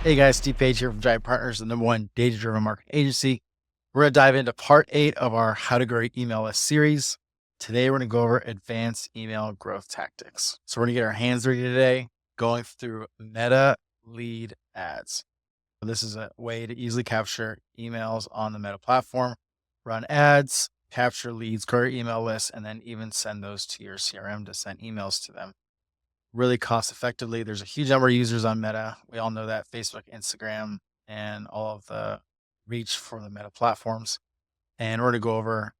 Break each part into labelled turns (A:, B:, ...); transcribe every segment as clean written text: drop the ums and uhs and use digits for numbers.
A: Hey guys, Steve Page here from Giant Partners, the #1 data-driven marketing agency. We're going to dive into part 8 of our How to Grow Your Email List series. Today, we're going to go over advanced email growth tactics. So we're going to get our hands dirty today, going through Meta lead ads. This is a way to easily capture emails on the Meta platform, run ads, capture leads, grow your email list, and then even send those to your CRM to send emails to them really cost effectively. There's a huge number of users on Meta. We all know that Facebook, Instagram, and all of the reach for the Meta platforms. And we're going to go over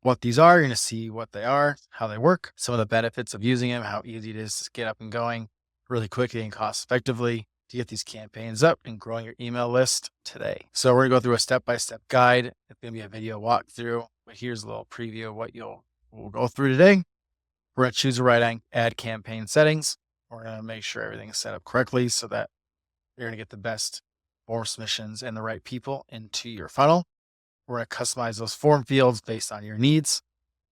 A: what these are. You're going to see what they are, how they work, some of the benefits of using them, how easy it is to get up and going really quickly and cost effectively to get these campaigns up and growing your email list today. So we're going to go through a step-by-step guide. It's going to be a video walkthrough, but here's a little preview of what we'll go through today. We're going to choose the right ad campaign settings. We're going to make sure everything's set up correctly so that you're going to get the best form submissions and the right people into your funnel. We're going to customize those form fields based on your needs.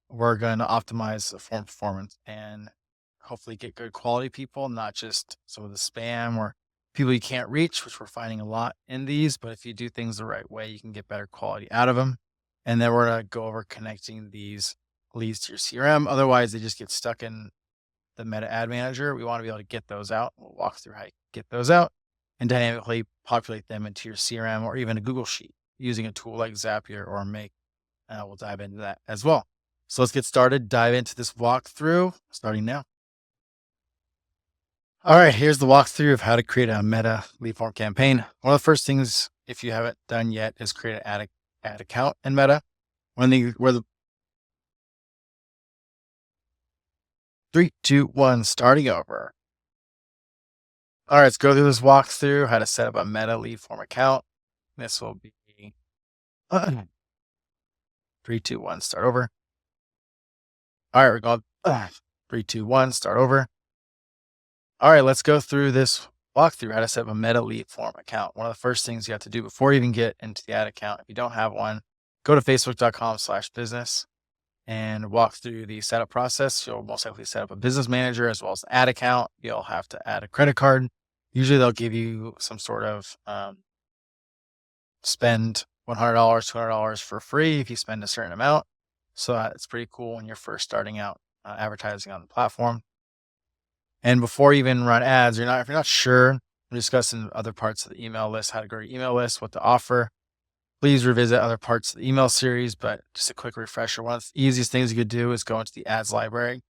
A: We're going to optimize the form performance and hopefully get good quality people, not just some of the spam or people you can't reach, which we're finding a lot in these. But if you do things the right way, you can get better quality out of them. And then we're going to go over connecting these leads to your CRM. Otherwise, they just get stuck in the Meta Ad Manager. We want to be able to get those out. We'll walk through how you get those out and dynamically populate them into your CRM or even a Google Sheet using a tool like Zapier or Make. We'll dive into that as well. So let's get started. Dive into this walkthrough starting now. All right, here's the walkthrough of how to create a Meta lead form campaign. One of the first things, if you haven't done yet, is create an ad account in Meta. Where the 3, 2, 1, starting over. All right, let's go through this walkthrough, how to set up a Meta lead form account. This will be 3, 2, 1, start over. All right, we're going 3, 2, 1, start over. All right, let's go through this walkthrough, how to set up a Meta lead form account. One of the first things you have to do before you even get into the ad account, if you don't have one, go to facebook.com/business. and walk through the setup process. You'll most likely set up a business manager as well as an ad account. You'll have to add a credit card. Usually they'll give you some sort of spend $100, $200 for free if you spend a certain amount. So it's pretty cool when you're first starting out advertising on the platform. And before you even run ads, if you're not sure, we're discussing other parts of the email list, how to grow your email list, what to offer. Please revisit other parts of the email series, but just a quick refresher. One of the easiest things you could do is go into the ads library,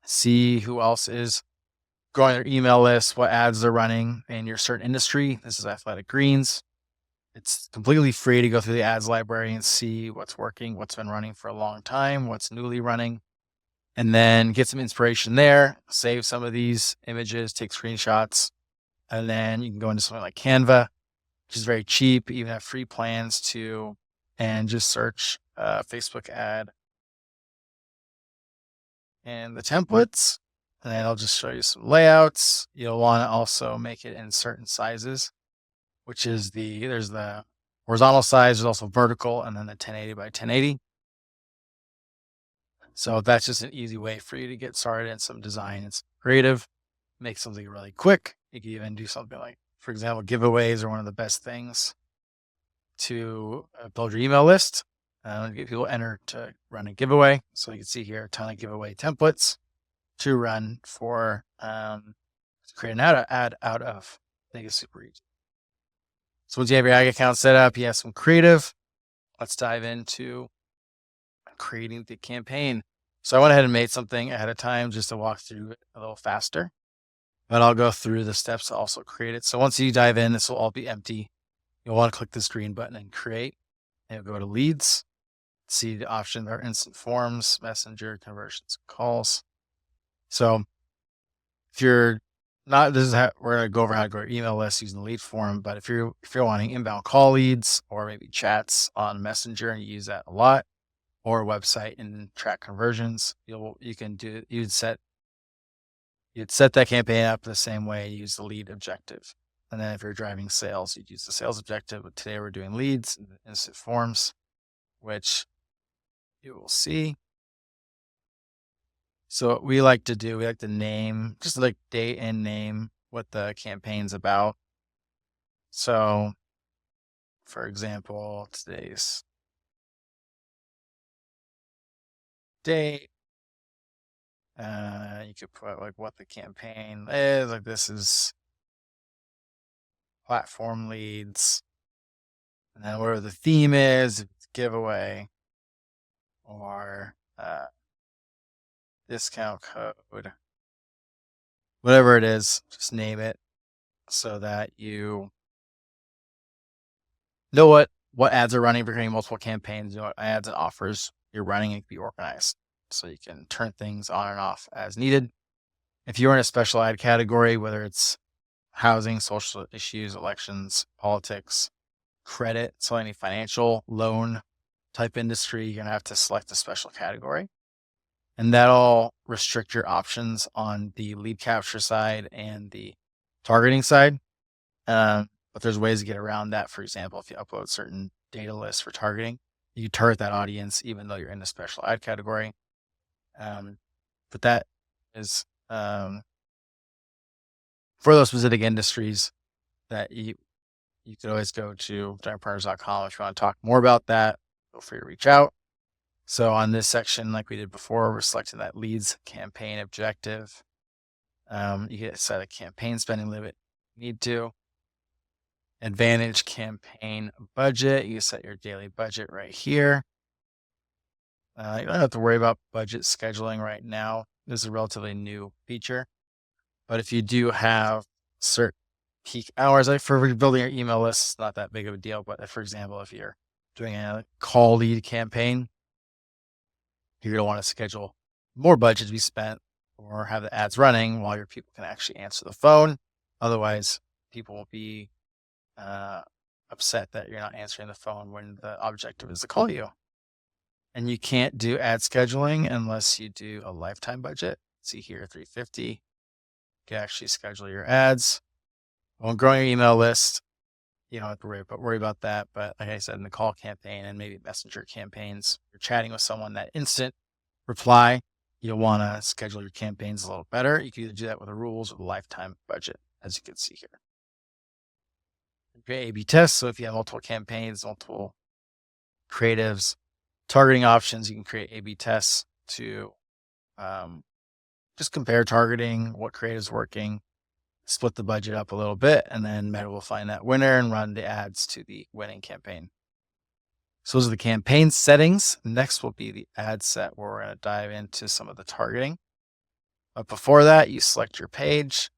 A: see who else is growing their email list, what ads they're running in your certain industry. This is Athletic Greens. It's completely free to go through the ads library and see what's working, what's been running for a long time, what's newly running, and then get some inspiration there. Save some of these images, take screenshots, and then you can go into something like Canva, which is very cheap. Even have free plans too, and just search Facebook ad and the templates, and then I'll just show you some layouts. You'll want to also make it in certain sizes, which is there's the horizontal size, there's also vertical, and then the 1080 by 1080. So that's just an easy way for you to get started in some design. It's creative, make something really quick. You can even do something like, for example, giveaways are one of the best things to build your email list. Get people enter to run a giveaway. So you can see here a ton of giveaway templates to run for to create an ad out of. I think it's super easy. So once you have your ad account set up, you have some creative. Let's dive into creating the campaign. So I went ahead and made something ahead of time just to walk through it a little faster. But I'll go through the steps to also create it. So once you dive in, this will all be empty. You'll want to click this green button and create. And you'll go to leads. See the options are instant forms, messenger, conversions, calls. So if you're not, we're going to go over how to grow your email list using the lead form. But if you're wanting inbound call leads or maybe chats on Messenger and you use that a lot, or a website and track conversions, you'd set that campaign up the same way, use the lead objective. And then if you're driving sales, you'd use the sales objective. But today we're doing leads and instant forms, which you will see. So what we like to name, just like date and name what the campaign's about. So, for example, today's date. You could put like what the campaign is. Like this is platform leads, and then whatever the theme is, if it's giveaway or discount code, whatever it is, just name it so that you know what ads are running. If you're creating multiple campaigns, you know what ads and offers you're running, and be organized so you can turn things on and off as needed. If you're in a special ad category, whether it's housing, social issues, elections, politics, credit, so any financial loan type industry, you're gonna have to select a special category. And that'll restrict your options on the lead capture side and the targeting side. But there's ways to get around that. For example, if you upload certain data lists for targeting, you target that audience even though you're in a special ad category. But that is for those specific industries that you could always go to giantpartners.com if you want to talk more about that. Feel free to reach out. So on this section, like we did before, we're selecting that leads campaign objective. You can set a campaign spending limit if you need to. Advantage campaign budget. You can set your daily budget right here. You don't have to worry about budget scheduling right now. This is a relatively new feature. But if you do have certain peak hours, like for building your email list, it's not that big of a deal. But for example, if you're doing a call lead campaign, you're going to want to schedule more budget to be spent or have the ads running while your people can actually answer the phone. Otherwise, people will be upset that you're not answering the phone when the objective is to call you. And you can't do ad scheduling unless you do a lifetime budget. See here, $350. You can actually schedule your ads. When growing your email list, you don't have to worry about that. But like I said, in the call campaign and maybe messenger campaigns, you're chatting with someone, that instant reply, you'll want to schedule your campaigns a little better. You can either do that with the rules or the lifetime budget, as you can see here. Create A/B tests. So if you have multiple campaigns, multiple creatives, targeting options, you can create A/B tests to just compare targeting, what creative's working, split the budget up a little bit, and then Meta will find that winner and run the ads to the winning campaign. So those are the campaign settings. Next will be the ad set, where we're going to dive into some of the targeting. But before that, you select your page,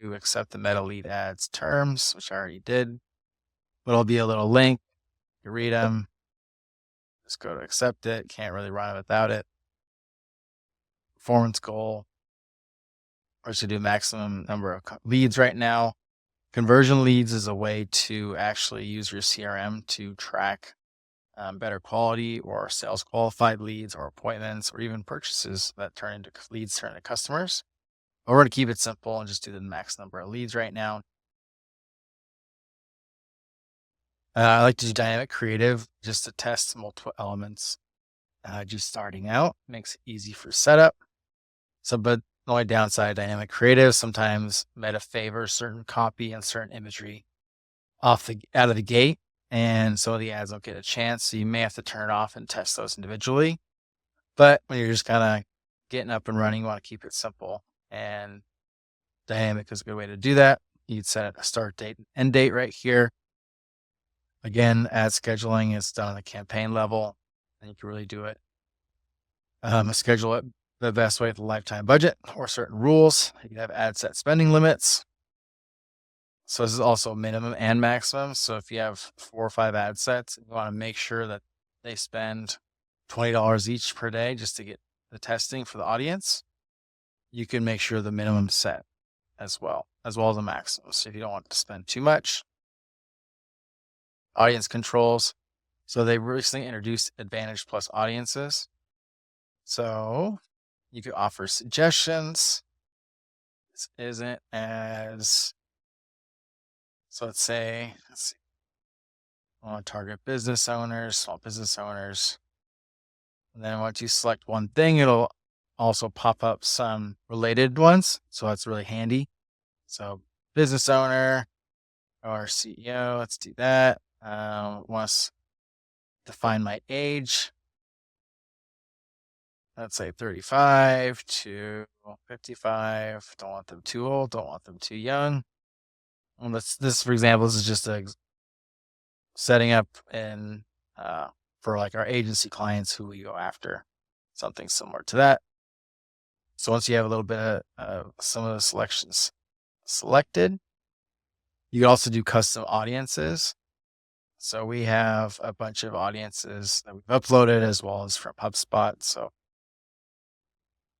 A: you accept the Meta lead ads terms, which I already did. But it'll be a little link. You read them. Just go to accept it. Can't really run it without it. Performance goal. Or to do maximum number of leads right now. Conversion leads is a way to actually use your CRM to track better quality or sales qualified leads or appointments or even purchases that turn into leads, turn into customers. But we're going to keep it simple and just do the max number of leads right now. I like to do dynamic creative just to test multiple elements. Just starting out makes it easy for setup. So, but the only downside of dynamic creative, sometimes Meta favors certain copy and certain imagery out of the gate, and some of the ads don't get a chance. So you may have to turn it off and test those individually. But when you're just kind of getting up and running, you want to keep it simple, and dynamic is a good way to do that. You'd set a start date and end date right here. Again, ad scheduling is done on the campaign level, and you can really do it. Schedule it the best way with the lifetime budget or certain rules. You can have ad set spending limits. So this is also minimum and maximum. So if you have 4 or 5 ad sets, you want to make sure that they spend $20 each per day just to get the testing for the audience. You can make sure the minimum set as well as the maximum. So if you don't want to spend too much. Audience controls. So they recently introduced Advantage Plus audiences. So you could offer suggestions. This isn't as, so let's see. I want to target business owners, small business owners. And then once you select one thing, it'll also pop up some related ones. So that's really handy. So business owner, Our CEO, let's do that. Wants to define my age. Let's say 35 to 55. Don't want them too old. Don't want them too young. And this, for example, this is just setting up and for like our agency clients who we go after, something similar to that. So once you have a little bit of some of the selections selected, you can also do custom audiences. So we have a bunch of audiences that we've uploaded as well as from HubSpot. So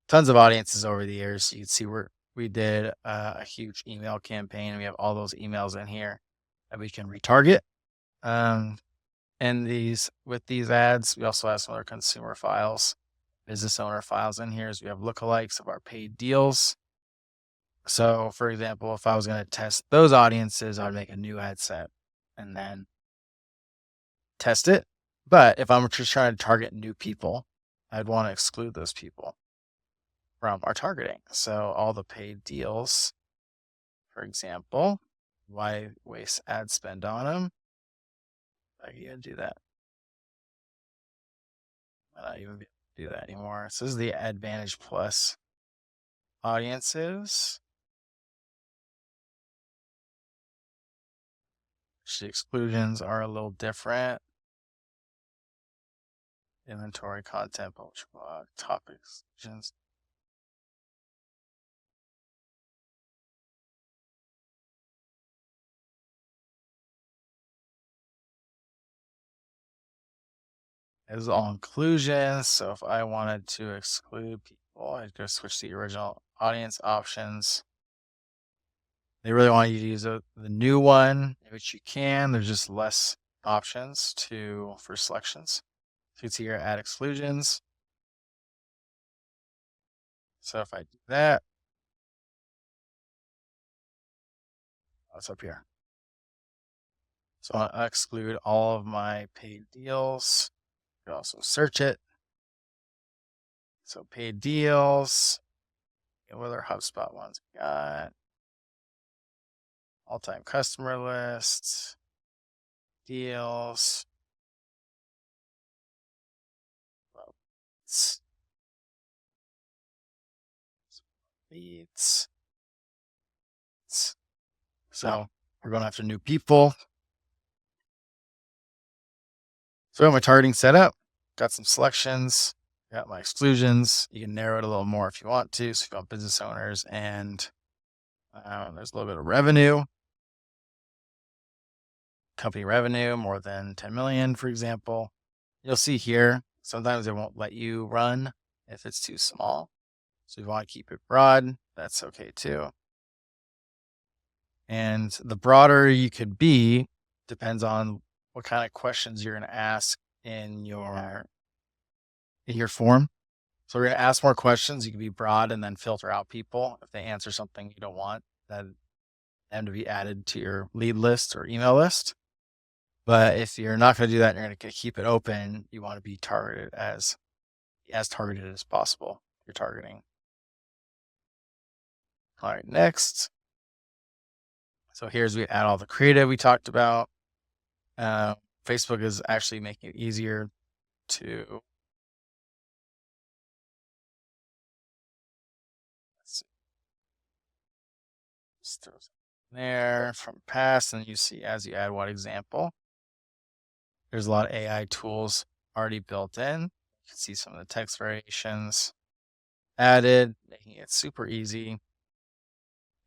A: tons of audiences over the years. You can see we did a huge email campaign. We have all those emails in here that we can retarget. And with these ads, we also have some other consumer files, business owner files in here. So we have lookalikes of our paid deals. So for example, if I was going to test those audiences, I'd make a new ad set and then test it. But if I'm just trying to target new people, I'd want to exclude those people from our targeting. So all the paid deals, for example, why waste ad spend on them? I can do that. I don't even do that anymore. So this is the Advantage Plus audiences. The exclusions are a little different. Inventory, content, publish blog, topic exclusions. This is all inclusions. So if I wanted to exclude people, I'd go switch to the original audience options. They really want you to use the new one, which you can. There's just less options for selections. So you can see here, add exclusions. So if I do that, it's up here. So I'll exclude all of my paid deals. You can also search it. So paid deals. What other HubSpot ones we got? All-time customer lists, deals, leads. So we're going after new people. So I got my targeting set up, got some selections, got my exclusions. You can narrow it a little more if you want to. So you've got business owners and there's a little bit of revenue. Company revenue, more than 10 million, for example. You'll see here, sometimes it won't let you run if it's too small. So if you want to keep it broad, that's okay too. And the broader you could be depends on what kind of questions you're going to ask in your form. So we're going to ask more questions. You can be broad and then filter out people if they answer something you don't want them to be added to your lead list or email list. But if you're not going to do that, and you're going to keep it open, you want to be targeted as targeted as possible. You're targeting. All right, next. So here's we add all the creative we talked about. Facebook is actually making it easier to there from past, and you see as you add what example. There's a lot of AI tools already built in. You can see some of the text variations added, making it super easy.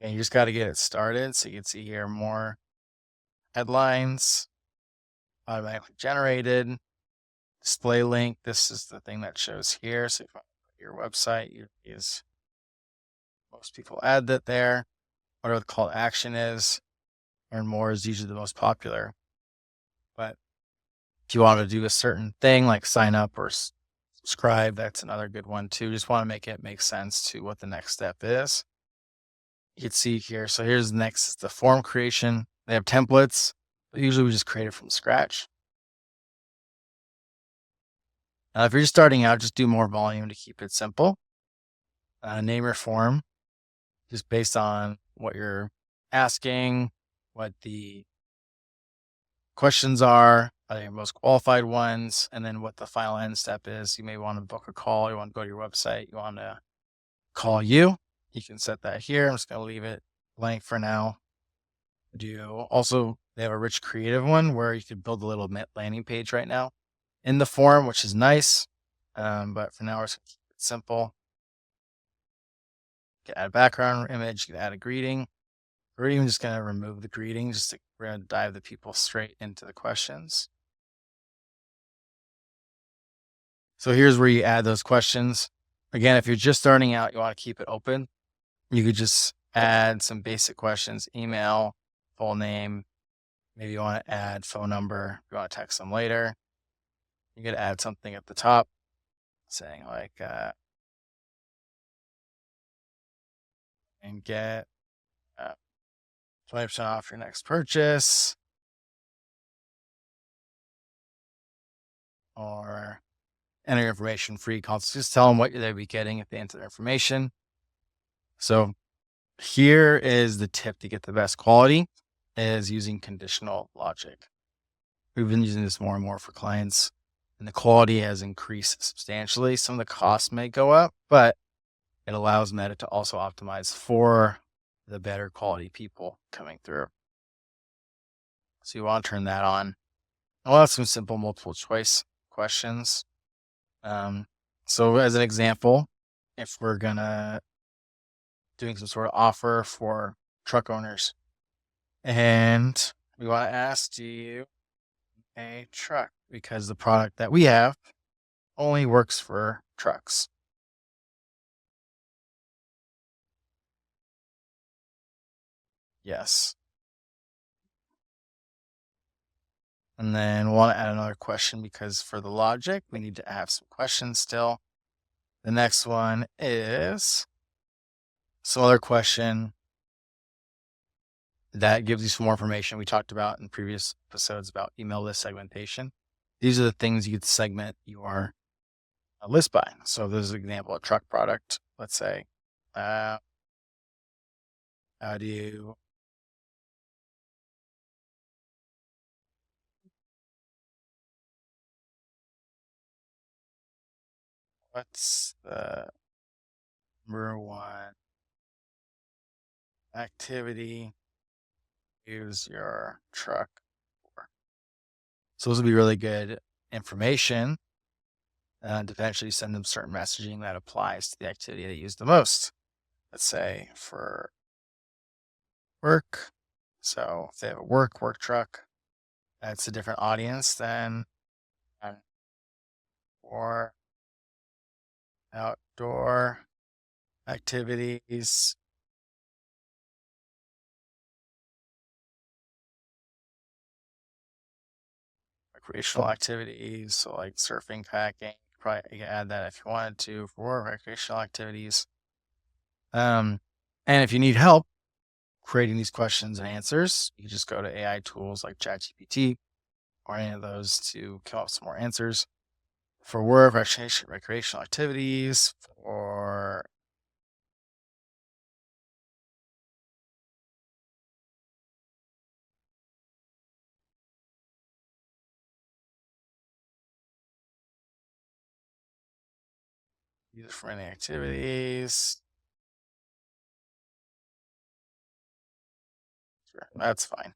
A: And you just got to get it started. So you can see here more headlines, automatically generated, display link. This is the thing that shows here. So if you want to put your website, most people add that there. Whatever the call to action is, learn more is usually the most popular. But if you want to do a certain thing like sign up or subscribe, that's another good one too. Just want to make it make sense to what the next step is. You can see here. So here's next, the form creation. They have templates, but usually we just create it from scratch. If you're just starting out, just do more volume to keep it simple. Name your form just based on what you're asking, what the questions are your most qualified ones, and then what the final end step is. You may want to book a call. You want to go to your website. You want to call you. You can set that here. I'm just going to leave it blank for now. They have a rich creative one where you could build a little landing page right now in the form, which is nice. But for now, we're just going to keep it simple. You can add a background image. You can add a greeting. We're even just going to remove the greeting. We're going to dive the people straight into the questions. So here's where you add those questions. Again, if you're just starting out, you want to keep it open. You could just add some basic questions, email, full name. Maybe you want to add phone number. You want to text them later. You could add something at the top saying like, and get 20% off your next purchase, or enter your information free consults. Just tell them what they'll be getting if they enter their information. So here is the tip to get the best quality is using conditional logic. We've been using this more and more for clients, and the quality has increased substantially. Some of the costs may go up, but it allows Meta to also optimize for the better quality people coming through. So you want to turn that on. I'll have some simple multiple choice questions. So as an example, if we're doing some sort of offer for truck owners, and we want to ask, do you a truck? Because the product that we have only works for trucks. Yes. And then we'll want to add another question because for the logic, we need to have some questions still. The next one is some other question that gives you some more information we talked about in previous episodes about email list segmentation. These are the things you could segment your list by. So this is an example of truck product. Let's say, how do you what's the number one activity use your truck for? So those would be really good information to eventually send them certain messaging that applies to the activity they use the most. Let's say for work. So if they have a work truck, that's a different audience than for outdoor activities. Recreational activities, so like surfing, kayaking. Probably you can add that if you wanted to for recreational activities. And if you need help creating these questions and answers, you can just go to AI tools like ChatGPT or any of those to come up with some more answers for work, recreational activities, for user friendly activities. Sure, that's fine.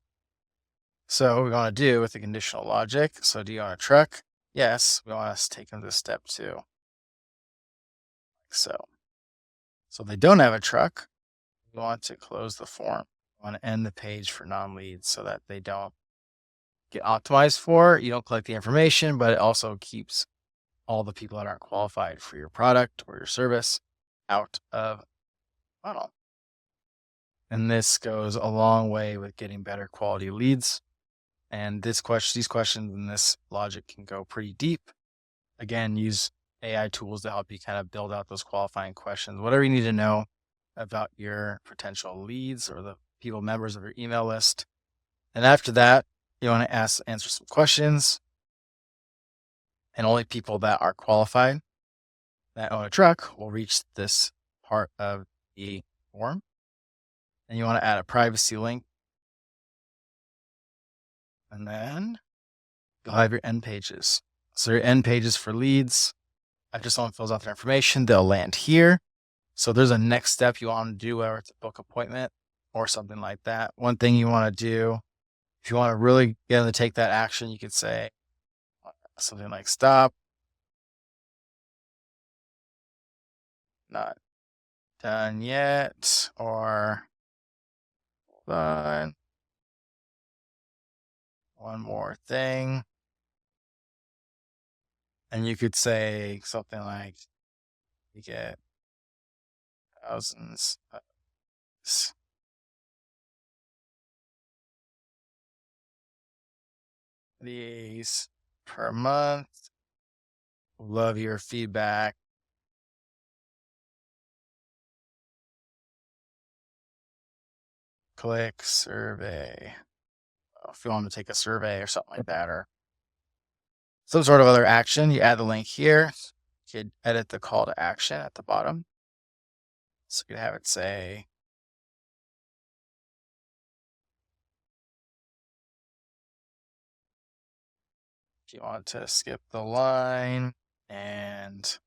A: So what we want to do with the conditional logic. So do you own a truck? Yes, we want to take them to step 2. Like so. So if they don't have a truck, we want to close the form. We want to end the page for non-leads so that they don't get optimized for. You don't collect the information, but it also keeps all the people that aren't qualified for your product or your service out of funnel. And this goes a long way with getting better quality leads. And these questions and this logic can go pretty deep. Again, use AI tools to help you kind of build out those qualifying questions, whatever you need to know about your potential leads or the people members of your email list. And after that, you want to answer some questions, and only people that are qualified that own a truck will reach this part of the form. And you want to add a privacy link And then you'll have your end pages. So your end pages for leads, after someone fills out their information, they'll land here. So there's a next step you want to do, whether it's a book appointment or something like that. One thing you want to do, if you want to really get them to take that action, you could say something like stop, not done yet, or done, one more thing. And you could say something like, you get thousands of these per month. Love your feedback. Click survey. If you want to take a survey or something like that, or some sort of other action, you add the link here. You could edit the call to action at the bottom. So you could have it say, if you want to skip the line and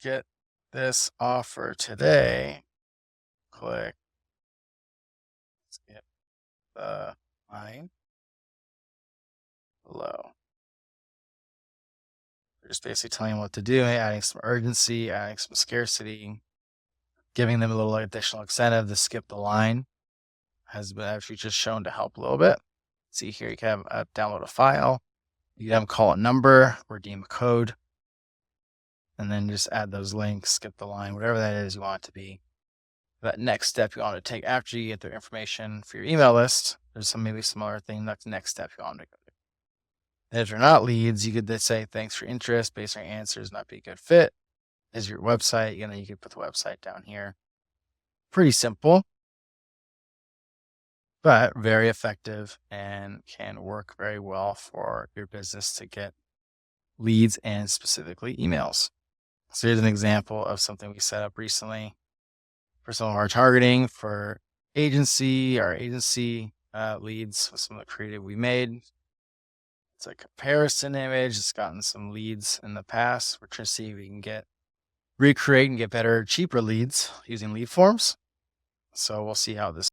A: get this offer today, click skip the line below. We're just basically telling them what to do, adding some urgency, adding some scarcity, giving them a little additional incentive to skip the line has been actually just shown to help a little bit. See here, you can have download a file. You can have them call a number, redeem a code, and then just add those links, skip the line, whatever that is you want it to be. That next step you want to take after you get their information for your email list, there's maybe some other thing. That's the next step you want to go do. And if they're not leads, you could just say, thanks for your interest, based on your answers, not be a good fit. Is your website, you could put the website down here. Pretty simple, but very effective and can work very well for your business to get leads and specifically emails. So here's an example of something we set up recently for some of our targeting for our agency leads with some of the creative we made. It's a comparison image. It's gotten some leads in the past. We're trying to see if we can recreate and get better, cheaper leads using lead forms. So we'll see how this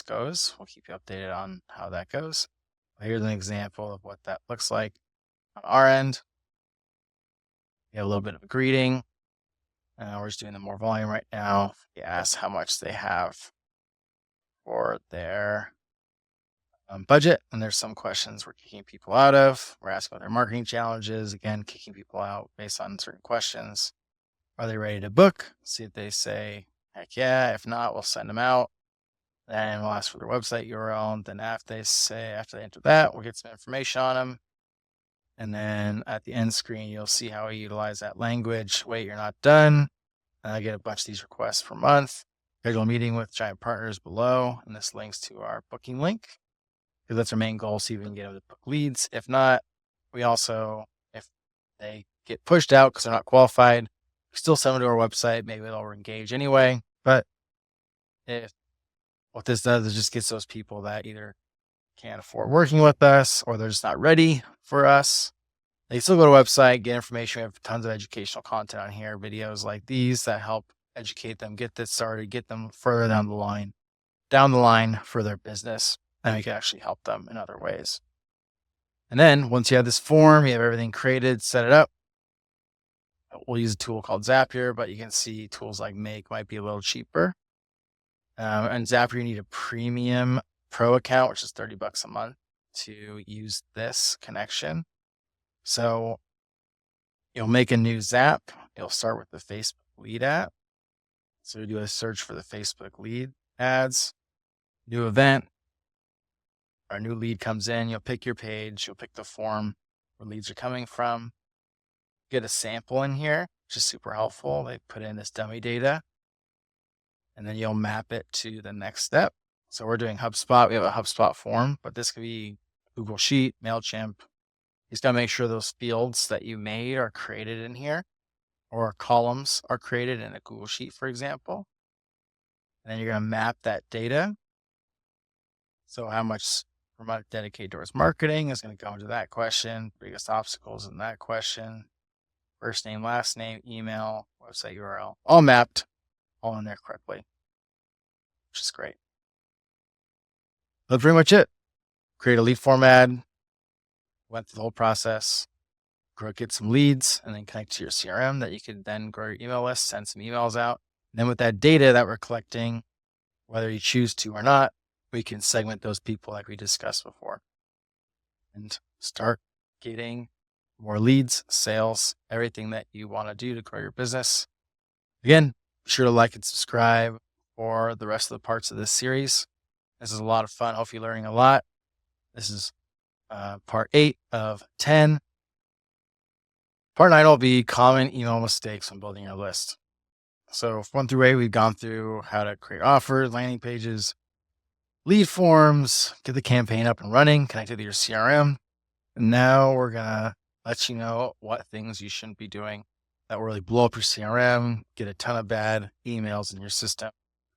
A: goes. We'll keep you updated on how that goes. Here's an example of what that looks like on our end. We have a little bit of a greeting. We're just doing the more volume right now. We ask how much they have for their budget. And there's some questions we're kicking people out of. We're asking about their marketing challenges. Again, kicking people out based on certain questions. Are they ready to book? See if they say, heck yeah. If not, we'll send them out. Then we'll ask for their website URL. And then after they enter that, we'll get some information on them. And then at the end screen, you'll see how we utilize that language. Wait, you're not done. And I get a bunch of these requests per month. Schedule a meeting with giant partners below. And this links to our booking link, because that's our main goal. See if we can get them to book leads. If not, if they get pushed out because they're not qualified, we still send them to our website. Maybe they'll engage anyway. But what this does is just gets those people that either can't afford working with us or they're just not ready for us. They still go to our website, get information. We have tons of educational content on here, videos like these that help educate them, get this started, get them further down the line for their business. And we can actually help them in other ways. And then once you have this form, you have everything created, set it up. We'll use a tool called Zapier, but you can see tools like Make might be a little cheaper. And Zapier, you need a premium pro account, which is $30 a month to use this connection. So you'll make a new Zap. You'll start with the Facebook lead app. So you do a search for the Facebook lead ads, new event. Our new lead comes in. You'll pick your page. You'll pick the form where leads are coming from. Get a sample in here, which is super helpful. They put in this dummy data, and then you'll map it to the next step. So we're doing HubSpot. We have a HubSpot form, but this could be Google Sheet, MailChimp. You just got to make sure those fields that you made are created in here, or columns are created in a Google Sheet, for example. And then you're going to map that data. So how much per month dedicated towards marketing is going to go into that question. Biggest obstacles in that question. First name, last name, email, website URL, all mapped, all in there correctly, which is great. That's pretty much it. Create a lead form ad, went through the whole process, get some leads, and then connect to your CRM that you can then grow your email list, send some emails out. And then with that data that we're collecting, whether you choose to or not, we can segment those people like we discussed before and start getting more leads, sales, everything that you want to do to grow your business. Again, be sure to like and subscribe for the rest of the parts of this series. This is a lot of fun. Hopefully you're learning a lot. This is part 8 of 10. Part 9 will be common email mistakes when building your list. So 1 through 8, we've gone through how to create offers, landing pages, lead forms, get the campaign up and running, connected to your CRM. And now we're going to let you know what things you shouldn't be doing that will really blow up your CRM, get a ton of bad emails in your system,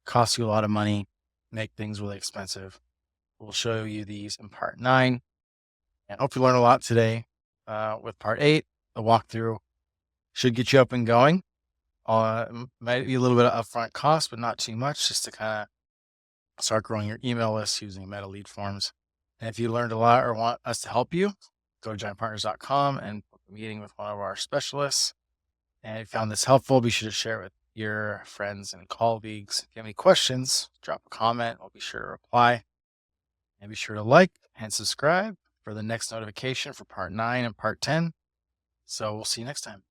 A: cost you a lot of money, make things really expensive. We'll show you these in part 9. And hope you learn a lot today with part 8. The walkthrough should get you up and going. Might be a little bit of upfront cost, but not too much, just to kind of start growing your email list using meta lead forms. And if you learned a lot or want us to help you, go to giantpartners.com and book a meeting with one of our specialists. And if you found this helpful, be sure to share it with your friends and colleagues. If you have any questions, drop a comment. We'll be sure to reply. And be sure to like and subscribe for the next notification for part 9 and part 10. So we'll see you next time.